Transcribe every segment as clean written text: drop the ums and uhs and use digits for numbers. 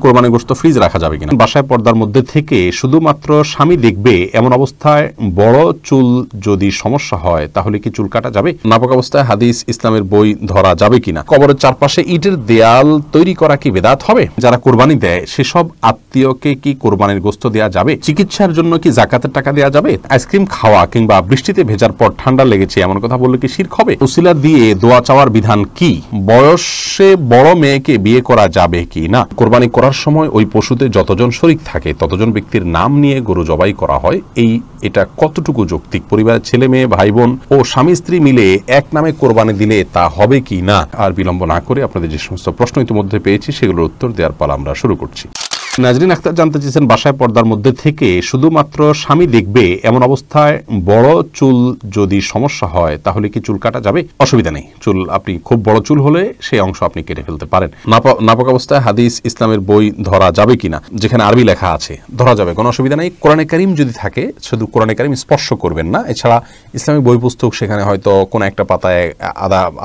কোরবানির গোশত ফ্রিজ রাখা যাবে কিনা, বাসায় পর্দার মধ্যে থেকে শুধুমাত্র স্বামী দেখবে এমন অবস্থায় বড় চুল যদি সমস্যা হয় তাহলে কি চুল কাটা যাবে, নাপাক অবস্থায় হাদিস ইসলামের বই ধরা যাবে কিনা, কবরের চারপাশে ইটের দেয়াল তৈরি করা কি বেদাত হবে, যারা কোরবানি দেয় সেসব আত্মীয়কে কি কোরবানির গোশত দেওয়া যাবে, চিকিৎসার জন্য কি যাকাতের টাকা দেওয়া যাবে, আইসক্রিম খাওয়া কিংবা বৃষ্টিতে ভেজার পর ঠান্ডা লেগেছে এমন কথা বললে কি শিরক হবে, উসিলা দিয়ে দোয়া চাওয়ার বিধান কি, বয়সে বড় মেয়েকে বিয়ে করা যাবে কি না, কোরবানি করার সময় ওই পশুতে যতজন শরীক থাকে ততজন ব্যক্তির নাম নিয়ে গরু জবাই করা হয়, এটা কতটুকু যৌক্তিক, পরিবারের ছেলে মেয়ে ভাই বোন ও স্বামী স্ত্রী মিলে এক নামে কোরবানি দিলে তা হবে কি না। আর বিলম্ব না করে আপনাদের যে সমস্ত প্রশ্ন ইতিমধ্যে পেয়েছি সেগুলোর উত্তর দেওয়ার পালা আমরা শুরু করছি। নাজরিন আক্তার জানতে চেয়েছেন, বাসায় পর্দার মধ্যে থেকে শুধুমাত্র স্বামী দেখবে এমন অবস্থায় বড় চুল যদি সমস্যা হয় তাহলে কি চুল কাটা যাবে, অসুবিধা নেই, চুল আপনি খুব বড় চুল হলে সেই অংশ আপনি কেটে ফেলতে পারেন। নাপাক অবস্থায় হাদিস ইসলামের বই ধরা যাবে কিনা, যেখানে আরবি লেখা আছে ধরা যাবে, কোনো অসুবিধা নেই। কোরআনে কারিম যদি থাকে শুধু কোরআনে কারিম স্পর্শ করবেন না, এছাড়া ইসলামিক বই পুস্তক সেখানে হয়তো কোনো একটা পাতায়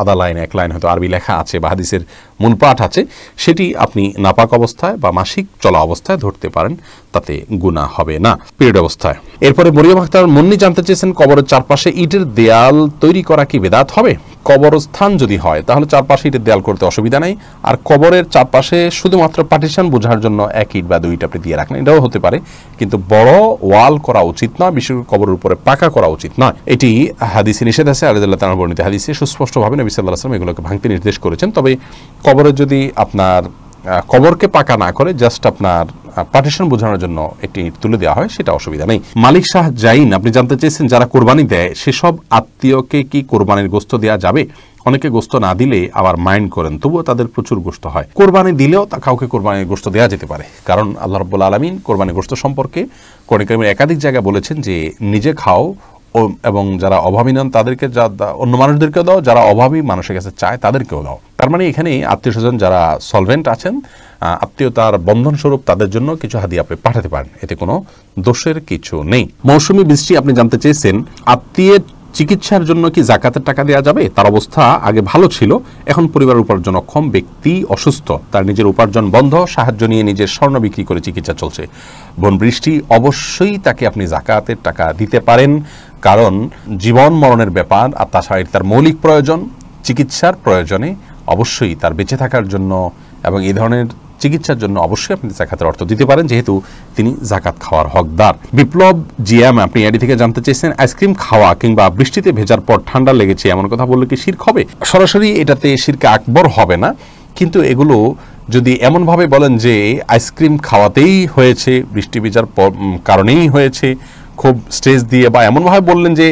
আধা লাইন এক লাইন হয়তো আরবি লেখা আছে বা হাদিসের মূল পাঠ আছে, সেটি আপনি নাপাক অবস্থায় বা মাসিক চলা অবস্থায় ধরতে পারেন, তাতে গুনাহ হবে না, পিরিয়ড অবস্থায়। এরপরে মরিয়ম আক্তার মুন্নি জানতে চেয়েছেন, কবরের চারপাশে ইটের দেয়াল তৈরি করা কি বেদাত হবে, কবরস্থান যদি হয় তাহলে চারপাশে ইটের দেয়াল করতে অসুবিধা নেই, আর কবরের চারপাশে শুধুমাত্র পার্টিশন বোঝার জন্য এক ইট বা দুই ইট আপনি দিয়ে রাখলেন, এটাও হতে পারে, কিন্তু বড় ওয়াল করা উচিত নয়, বিশেষ করে কবরের উপরে পাকা করা উচিত নয়, এটি হাদিসে নিষেধ আছে। আলিয়াল্লাহ তাআলা বর্ণিত হাদিসে সুস্পষ্টভাবে নবী সাল্লাল্লাহু আলাইহি ওয়াসাল্লাম এগুলোকে ভাঙতে নির্দেশ করেছেন। তবে কবরে যদি আপনার কবরকে পাকা না করে জাস্ট আপনার পার্টিশন বোঝানোর জন্য একটি ইট তুলে দেওয়া হয়, সেটা অসুবিধা নেই। মালিক শাহ জাইন আপনি জানতে চেয়েছেন, যারা কোরবানি দেয় সেসব আত্মীয়কে কি কোরবানির গোশত দেওয়া যাবে, অনেকে গোশত না দিলে আবার মাইন্ড করেন, তবুও তাদের প্রচুর গোশত হয়, কোরবানি দিলেও তা কাউকে কোরবানির গোশত দেওয়া যেতে পারে, কারণ আল্লাহ রাব্বুল আলামিন কোরবানির গোশত সম্পর্কে কোরআন কারীমের একাধিক জায়গায় বলেছেন যে নিজে খাও এবং যারা অভাবী নন তাদেরকে, অন্য মানুষদেরকেও দাও, যারা অভাবী মানুষের কাছে চায় তাদেরকেও দাও। তার মানে এখানে আত্মীয় স্বজন যারা সলভেন্ট আছেন, আত্মীয়তার বন্ধনস্বরূপ তাদের জন্য কিছু হাদিয়া আপনি পাঠাতে পারেন, এতে কোনো দোষের কিছু নেই। মৌসুমী বৃষ্টি আপনি জানতে চেয়েছেন, আত্মীয়ের চিকিৎসার জন্য কি যাকাতের টাকা দেওয়া যাবে, তার অবস্থা আগে ভালো ছিল, এখন পরিবার উপার্জনক্ষম ব্যক্তি অসুস্থ, তার নিজের উপার্জন বন্ধ, সাহায্য নিয়ে নিজের স্বর্ণ বিক্রি করে চিকিৎসা চলছে, বোন বৃষ্টি অবশ্যই তাকে আপনি যাকাতের টাকা দিতে পারেন, কারণ জীবন মরণের ব্যাপার, আর তাছাড়া তার মৌলিক প্রয়োজন, চিকিৎসার প্রয়োজনে অবশ্যই তার বেঁচে থাকার জন্য এবং এই ধরনের চিকিৎসার জন্য অবশ্যই আপনি যাকাতের অর্থ দিতে পারেন, যেহেতু তিনি যাকাত খাওয়ার হকদার। বিপ্লব জিয়াম আপনি এডি থেকে জানতে চেয়েছেন, আইসক্রিম খাওয়া কিংবা বৃষ্টিতে ভেজার পর ঠান্ডা লেগেছে এমন কথা বললে কি শিরক হবে, সরাসরি এটাতে শিরকে আকবর হবে না, কিন্তু এগুলো যদি এমনভাবে বলেন যে আইসক্রিম খাওয়াতেই হয়েছে, বৃষ্টি ভেজার কারণেই হয়েছে, খুব স্ট্রেস দিয়ে বা এমনভাবে বললেন যে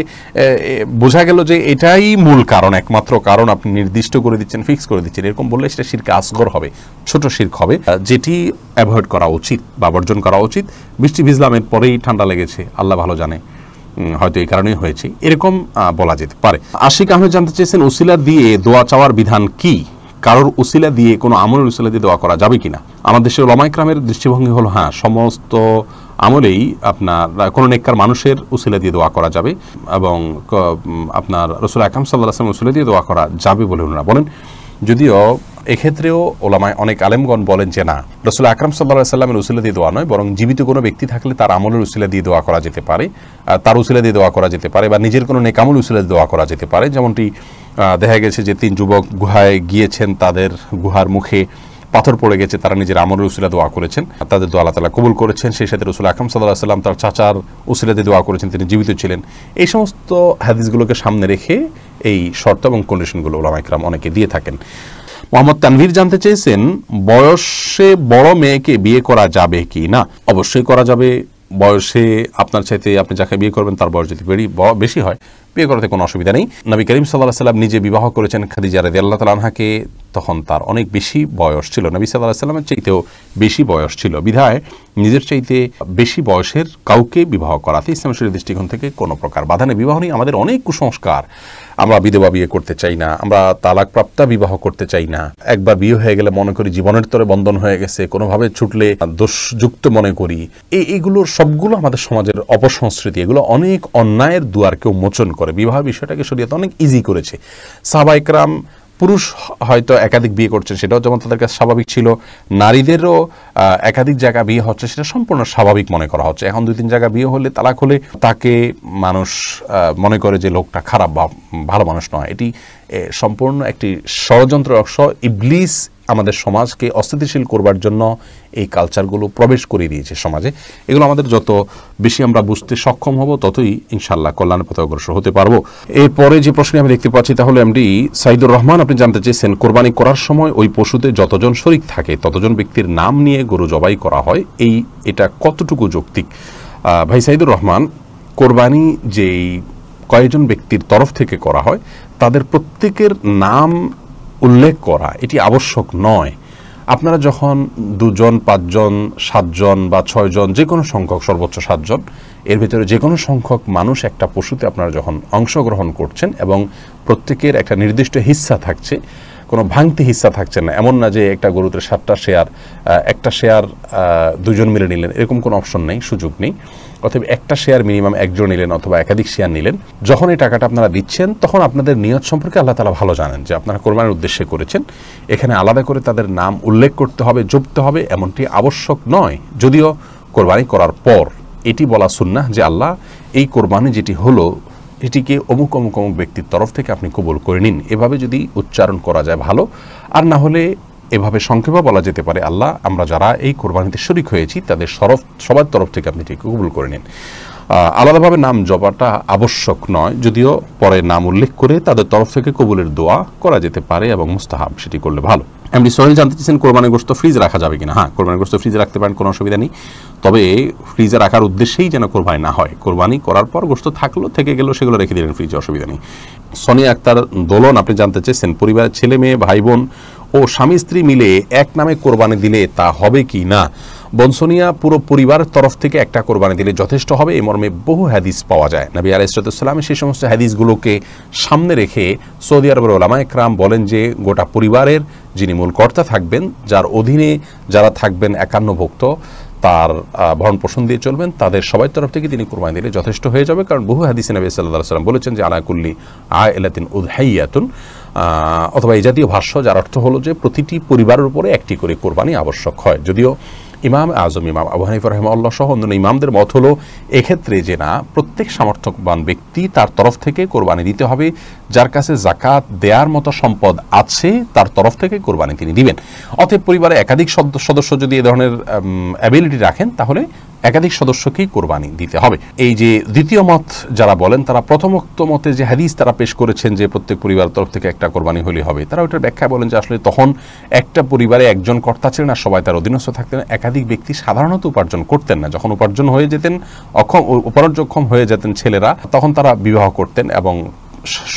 বোঝা গেল যে এটাই মূল কারণ, একমাত্র কারণ আপনি নির্দিষ্ট করে দিচ্ছেন, ফিক্স করে দিচ্ছেন, এরকম বললে সেটা শিরকে আসগর হবে, ছোট শিরক হবে, যেটি অ্যাভয়েড করা উচিত বা বর্জন করা উচিত। বৃষ্টি ভিজলাম এর পরেই ঠান্ডা লেগেছে, আল্লাহ ভালো জানে, হয়তো এই কারণেই হয়েছে, এরকম বলা যেতে পারে। আশিক আহমেদ জানতে চেয়েছেন, উসিলা দিয়ে দোয়া চাওয়ার বিধান কি, কারোর উসিলা দিয়ে কোনো আমলের উসিলা দিয়ে দোয়া করা যাবে কিনা। আমাদের দেশের উলামায়ে কেরামের দৃষ্টিভঙ্গি হলো হ্যাঁ, সমস্ত আমলেই আপনার কোনো নেককার মানুষের উসিলা দিয়ে দোয়া করা যাবে এবং আপনার রাসূল আকরাম সাল্লাল্লাহু আলাইহি ওয়াসাল্লাম উসিলা দিয়ে দোয়া করা যাবে বলে ওনারা বলেন, যদিও এক্ষেত্রেও ওলামায় অনেক আলেমগণ বলেন যে না, রাসূল আকরাম সাল্লাল্লাহু আলাইহি ওয়াসাল্লামের উসিলা দিয়ে দোয়া নয়, বরং জীবিত কোনো ব্যক্তি থাকলে তার আমলের উসিলা দিয়ে দোয়া করা যেতে পারে, তার উসিলা দিয়ে দোয়া করা যেতে পারে, বা নিজের কোনো নেক আমল উসিলা দিয়ে দোয়া করা যেতে পারে। যেমনটি দেখা গেছে যে 3 যুবক গুহায় গিয়েছেন, তাদের গুহার মুখে পাথর পড়ে গেছে, তারা নিজের আমলের উসিলা দোয়া করেছেন, তাদের দোয়া আল্লাহ তাআলা কবুল করেছেন। সেই সাথে রাসূল আকরাম সাল্লাল্লাহু আলাইহি ওয়াসাল্লাম তার চাচার উসিলা দিয়ে দোয়া করেছেন, তিনি জীবিত ছিলেন। এই সমস্ত হাদিসগুলোকে সামনে রেখে এই শর্ত এবং কন্ডিশনগুলো উলামায়ে কেরাম অনেকে দিয়ে থাকেন। মোহাম্মদ তানভীর জানতে চেয়েছেন, বয়সে বড় মেয়েকে বিয়ে করা যাবে কি না। অবশ্যই করা যাবে, বয়সে আপনার চাইতে আপনি যাকে বিয়ে করবেন তার বয়স যদি বেশি হয়, বিয়ে করাতে কোনো অসুবিধা নেই। নবী করিম সাল্লাল্লাহু আলাইহি ওয়াসাল্লাম নিজে বিবাহ করেছেন খাদিজা রাদিয়াল্লাহু তাআলা আনহাকে, তখন তার অনেক বেশি বয়স ছিল, নবী সাল্লাল্লাহু আলাইহি ওয়াসাল্লামের চাইতেও বেশি বয়স ছিল, বিধায় নিজের চাইতে বেশি বয়সের কাউকে বিবাহ করাতে ইসলামের শরীয়তের দৃষ্টিকোণ থেকে কোনো প্রকার বাধা নেই। বিবাহ নিয়ে আমাদের অনেক কুসংস্কার, আমরা বিধবা বিয়ে করতে চাই না, আমরা তালাকপ্রাপ্তা বিবাহ করতে চাই না, একবার বিয়ে হয়ে গেলে মনে করি জীবনের তরে বন্ধন হয়ে গেছে, কোনোভাবে ছুটলে দোষযুক্ত মনে করি। এইগুলোর সবগুলো আমাদের সমাজের অপসংস্কৃতি, এগুলো অনেক অন্যায়ের দুয়ারকে উন্মোচন করে। বিবাহ বিষয়টাকে শরীয়ত অনেক ইজি করেছে। সাহাবায়ে কেরাম পুরুষ হয়তো একাধিক বিয়ে করছেন, সেটাও যেমন তাদের কাছে স্বাভাবিক ছিল, নারীদেরও একাধিক জায়গা বিয়ে হচ্ছে সেটা সম্পূর্ণ স্বাভাবিক মনে করা হচ্ছে। এখন 2-3 জায়গা বিয়ে হলে, তালাক হলে তাকে মানুষ মনে করে যে লোকটা খারাপ বা ভালো মানুষ নয়। এটি সম্পূর্ণ একটি ষড়যন্ত্র অংশ। ইবলিস আমাদের সমাজকে অস্থিতিশীল করবার জন্য এই কালচারগুলো প্রবেশ করে দিয়েছে সমাজে। এগুলো আমাদের যত বেশি আমরা বুঝতে সক্ষম হব, ততই ইনশাআল্লাহ কল্যাণের পথে অগ্রসর হতে পারবো। এরপরে যে প্রশ্নে আমি দেখতে পাচ্ছি, তাহলে এমডি সাইদুর রহমান, আপনি জানতে চেয়েছেন, কোরবানি করার সময় ওই পশুতে যতজন শরীক থাকে ততজন ব্যক্তির নাম নিয়ে গরু জবাই করা হয়, এটা কতটুকু যৌক্তিক? ভাই সাইদুর রহমান, কোরবানি যেই কয়েকজন ব্যক্তির তরফ থেকে করা হয় তাদের প্রত্যেকের নাম উল্লেখ করা এটি আবশ্যক নয়। আপনারা যখন 2 জন, 5 জন, 7 জন বা 6 জন, যে কোনো সংখ্যক, সর্বোচ্চ 7 জন, এর ভিতরে যে কোনো সংখ্যক মানুষ একটা পশুতে আপনারা যখন অংশগ্রহণ করছেন এবং প্রত্যেকের একটা নির্দিষ্ট হিস্সা থাকছে, কোনো ভাঙতি হিস্সা থাকছে না, এমন না যে একটা গরুতে 7টা শেয়ার, একটা শেয়ার 2 জন মিলে নিলেন, এরকম কোনো অপশন নেই, সুযোগ নেই। অথবা একটা শেয়ার মিনিমাম 1 জন নিলেন অথবা একাধিক শেয়ার নিলেন। যখন এই টাকাটা আপনারা দিচ্ছেন তখন আপনাদের নিয়ত সম্পর্কে আল্লাহ তাআলা ভালো জানেন, যে আপনারা কোরবানির উদ্দেশ্যে করেছেন। এখানে আলাদা করে তাদের নাম উল্লেখ করতে হবে, জপতে হবে, এমনটি আবশ্যক নয়। যদিও কোরবানি করার পর এটি বলা সুন্নাহ যে আল্লাহ, এই কোরবানি যেটি হলো এটিকে অমুক অমুক অমুক ব্যক্তির তরফ থেকে আপনি কবুল করে নিন। এভাবে যদি উচ্চারণ করা যায় ভালো, আর না হলে এভাবে সংক্ষেপে বলা যেতে পারে, আল্লাহ, আমরা যারা এই কোরবানিতে শরীক হয়েছি তাদের সবার তরফ থেকে আপনি এটিকে কবুল করে নিন। আলাদাভাবে নাম জপাটা আবশ্যক নয়, যদিও পরে নাম উল্লেখ করে তাদের তরফ থেকে কবুলের দোয়া করা যেতে পারে এবং মুস্তাহাব, সেটি করলে ভালো। এমনি সোহেল জানতে চাইছেন, কোরবানির গোশত ফ্রিজে রাখা যাবে কিনা? হ্যাঁ, কোরবানির গোশত ফ্রিজে রাখতে পারেন, কোনো অসুবিধা নেই। তবে ফ্রিজে রাখার উদ্দেশ্যেই যেন কোরবানি না হয়। কোরবানি করার পর গোশত থাকলো, থেকে গেল, সেগুলো রেখে দিলেন ফ্রিজে, অসুবিধা নেই। সোনিয়া আক্তার দোলন, আপনি জানতে চেয়েছেন, পরিবারের ছেলে মেয়ে, ভাই বোন ও স্বামী স্ত্রী মিলে এক নামে কোরবানি দিলে তা হবে কি না? বনসোনিয়া, পুরো পরিবারের তরফ থেকে একটা কোরবানি দিলে যথেষ্ট হবে, এই মর্মে বহু হাদিস পাওয়া যায়। নবী আলাইহিস সালাম সেই সমস্ত হাদিসগুলোকে সামনে রেখে সৌদি আরবের ওলামা একরাম বলেন যে গোটা পরিবারের যিনি মূল কর্তা থাকবেন, যার অধীনে যারা থাকবেন 51 ভুক্ত, তার ভরণ পোষণ দিয়ে চলবেন, তাদের সবাই তরফ থেকে তিনি কোরবানি দিলে যথেষ্ট হয়ে যাবে। কারণ বহু হাদিসে নবী সাল্লাল্লাহু আলাইহি ওয়াসাল্লাম বলেছেন যে আলা কুল্লি আইলাতিন উযহাইয়াতুন, অথবা এই জাতীয় ভাষ্য, যার অর্থ হলো যে প্রতিটি পরিবারের উপরে একটি করে কোরবানি আবশ্যক হয়। যদিও ইমাম আজম, ইমাম আবু হানিফা রাহিমাহুল্লাহ সহ অন্যান্য ইমামদের মত হলো এক্ষেত্রে যে না, প্রত্যেক সামর্থ্যবান ব্যক্তি তার তরফ থেকে কোরবানি দিতে হবে। যার কাছে যাকাত দেওয়ার মতো সম্পদ আছে তার তরফ থেকে কোরবানি তিনি দিবেন। অতএব পরিবারে একাধিক সদস্য যদি এ ধরনের অ্যাবিলিটি রাখেন, তাহলে একাধিক সদস্যকেই কোরবানি দিতে হবে। এই যে দ্বিতীয় মত যারা বলেন, তারা প্রথমোক্ত মতে যে হাদিস তারা পেশ করেছেন যে প্রত্যেক পরিবারের তরফ থেকে একটা কোরবানি হলে হবে, তারা ওইটার ব্যাখ্যা বলেন যে আসলে তখন একটা পরিবারে একজন কর্তা ছিলেন আর সবাই তার অধীনস্থ থাকতেন। একাধিক ব্যক্তি সাধারণত উপার্জন করতেন না। যখন উপার্জন হয়ে যেতেন, উপার্জনক্ষম হয়ে যেতেন ছেলেরা, তখন তারা বিবাহ করতেন এবং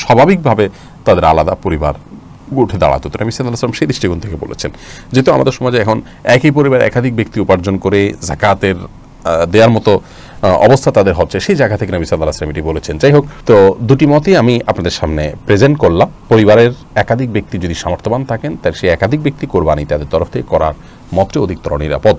স্বাভাবিকভাবে তাদের আলাদা পরিবার উঠে দাঁড়াতো। তো নবী সাল্লাল্লাহু আলাইহি ওয়াসাল্লাম সেই দৃষ্টিকোণ থেকে বলেছেন। যেহেতু আমাদের সমাজে এখন একই পরিবার একাধিক ব্যক্তি উপার্জন করে যাকাতের দেওয়ার মতো অবস্থা তাদের হচ্ছে, সেই জায়গা থেকে নবী সাল্লাল্লাহু আলাইহি ওয়াসাল্লাম এটি বলেছেন। যাই হোক, তো দুটি মতই আমি আপনাদের সামনে প্রেজেন্ট করলাম। পরিবারের একাধিক ব্যক্তি যদি সামর্থ্যবান থাকেন, তার সেই একাধিক ব্যক্তি কোরবানি তাদের তরফ থেকে করার মতটি অধিকতর নিরাপদ।